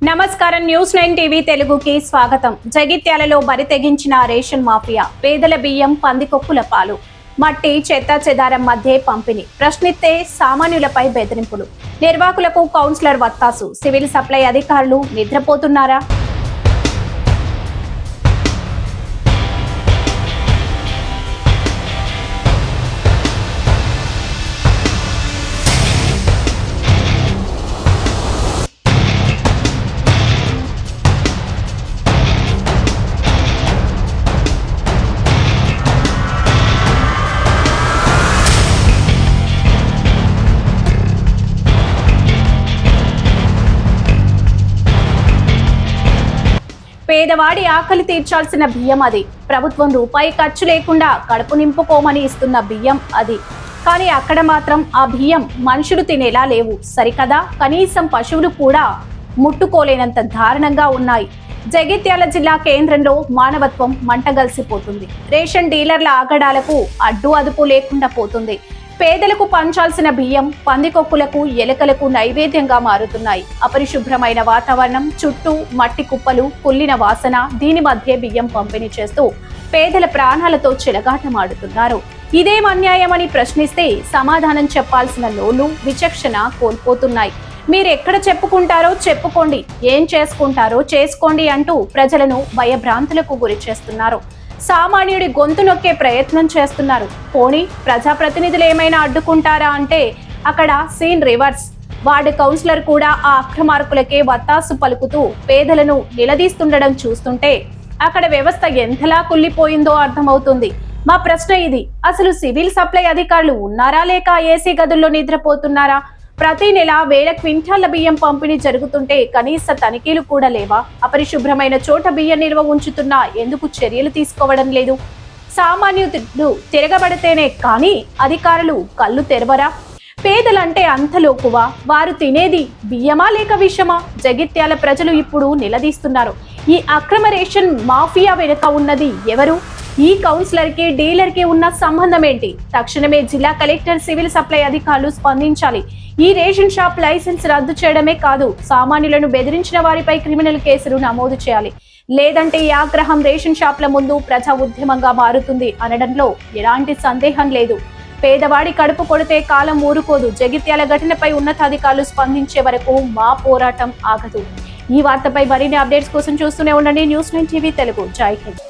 నమస్కారం news 9 TV తెలుగుకి స్వాగతం. జగిత్యాలలో బరి తెగించిన రేషన్ మాఫియా, పేదల బియ్యం పందికొక్కుల పాలు, మట్టి చెత్త చెదారం మధ్య పంపిణీ, ప్రశ్నిస్తే సామాన్యులపై బెదిరింపులు, నిర్వాహకులకు కౌన్సిలర్ వత్తాసు, సివిల్ సప్లై అధికారులు నిద్రపోతున్నారా? పేదవాడి ఆకలి తీర్చాల్సిన బియ్యం అది. ప్రభుత్వం రూపాయి ఖర్చు లేకుండా కడుపు నింపుకోమని ఇస్తున్న బియ్యం అది. కానీ అక్కడ మాత్రం ఆ బియ్యం మనుషులు తినేలా లేవు సరికదా, కనీసం పశువులు కూడా ముట్టుకోలేనంత దారుణంగా ఉన్నాయి. జగిత్యాల జిల్లా కేంద్రంలో మానవత్వం మంటగలిసిపోతుంది. రేషన్ డీలర్ల ఆగడాలకు అడ్డు అదుపు లేకుండా పోతుంది. పేదలకు పంచాల్సిన బియ్యం పందికొక్కులకు ఎలుకలకు నైవేద్యంగా మారుతున్నాయి. అపరిశుభ్రమైన వాతావరణం, చుట్టూ మట్టి కుప్పలు, కుళ్ళిన వాసన, దీని మధ్య బియ్యం పంపిణీ చేస్తూ పేదల ప్రాణాలతో చెలగాటమాడుతున్నారు. ఇదేం అన్యాయమని ప్రశ్నిస్తే సమాధానం చెప్పాల్సిన లోలు, విచక్షణ కోల్పోతున్నాయి. మీరెక్కడ చెప్పుకుంటారో చెప్పుకోండి, ఏం చేసుకుంటారో చేసుకోండి అంటూ ప్రజలను భయభ్రాంతులకు గురి చేస్తున్నారు. సామాన్యుడి గొంతు నొక్కే ప్రయత్నం చేస్తున్నారు. పోనీ ప్రజాప్రతినిధులు ఏమైనా అడ్డుకుంటారా అంటే అక్కడ సీన్ రివర్స్. వార్డు కౌన్సిలర్ కూడా ఆ అక్రమార్కులకే వత్తాసు పలుకుతూ పేదలను నిలదీస్తుండడం చూస్తుంటే అక్కడ వ్యవస్థ ఎంతలా కుళ్ళిపోయిందో అర్థమవుతుంది. మా ప్రశ్న ఇది, అసలు సివిల్ సప్లై అధికారులు ఉన్నారా లేక ఏసీ గదుల్లో నిద్రపోతున్నారా? ప్రతి నెల వేల క్వింటాల బియ్యం పంపిణీ జరుగుతుంటే కనీస తనిఖీలు కూడా లేవా? అపరిశుభ్రమైన చోట బియ్యం నిల్వ ఉంచుతున్నా ఎందుకు చర్యలు తీసుకోవడం లేదు? సామాన్యుడు తిరగబడితేనే కానీ అధికారులు కళ్ళు తెరవరా? పేదలంటే అంత లోకువా? వారు తినేది బియ్యమా లేక విషమా? జగిత్యాల ప్రజలు ఇప్పుడు నిలదీస్తున్నారు. ఈ అక్రమ రేషన్ మాఫియా వెనుక ఉన్నది ఎవరు? ఈ కౌన్సిలర్ కి డీలర్ కి ఉన్న సంబంధం ఏంటి? తక్షణమే జిల్లా కలెక్టర్, సివిల్ సప్లై అధికారులు స్పందించాలి. ఈ రేషన్ షాప్ లైసెన్స్ రద్దు చేయడమే కాదు, సామాన్యులను బెదిరించిన వారిపై క్రిమినల్ కేసులు నమోదు చేయాలి. లేదంటే ఈ ఆగ్రహం రేషన్ షాప్ల ముందు ప్రజా ఉద్యమంగా మారుతుంది అనడంలో ఎలాంటి సందేహం లేదు. పేదవాడి కడుపు కొడితే కాలం ఊరుకోదు. జగిత్యాల ఘటనపై ఉన్నతాధికారులు స్పందించే వరకు మా పోరాటం ఆగదు. ఈ వార్తపై మరిన్ని అప్డేట్స్ కోసం చూస్తూనే ఉండండి న్యూస్ 9 టీవీ తెలుగు. జై హింద్.